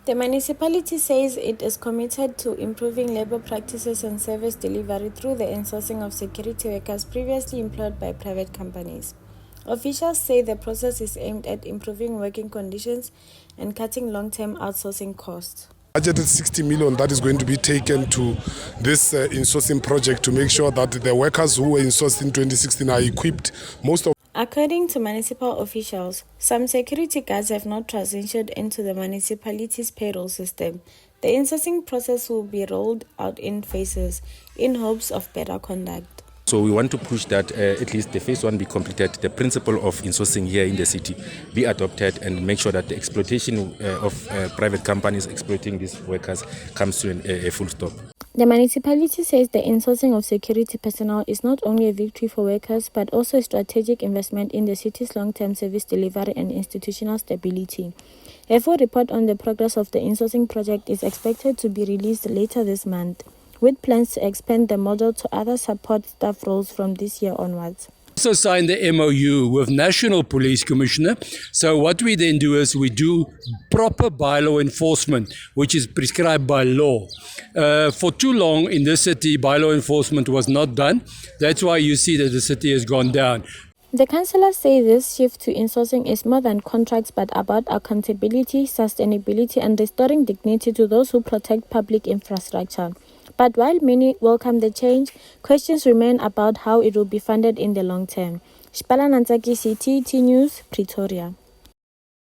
The municipality says it is committed to improving labor practices and service delivery through the insourcing of security workers previously employed by private companies. Officials say the process is aimed at improving working conditions and cutting long-term outsourcing costs. Budgeted 60 million that is going to be taken to this insourcing project to make sure that the workers who were insourced in 2016 are equipped. According to municipal officials, some security guards have not transitioned into the municipality's payroll system. The insourcing process will be rolled out in phases in hopes of better conduct. So we want to push that at least the phase one be completed, the principle of insourcing here in the city be adopted, and make sure that the exploitation of private companies exploiting these workers comes to a full stop. The municipality says the insourcing of security personnel is not only a victory for workers, but also a strategic investment in the city's long-term service delivery and institutional stability. A full report on the progress of the insourcing project is expected to be released later this month, with plans to expand the model to other support staff roles from this year onwards. Also signed the MOU with National Police Commissioner. So what we then do is we do proper bylaw enforcement, which is prescribed by law. For too long in this city, bylaw enforcement was not done. That's why you see that the city has gone down. The councillors say this shift to insourcing is more than contracts but about accountability, sustainability and restoring dignity to those who protect public infrastructure. But while many welcome the change, questions remain about how it will be funded in the long term. Ntsakisi, TT News, Pretoria.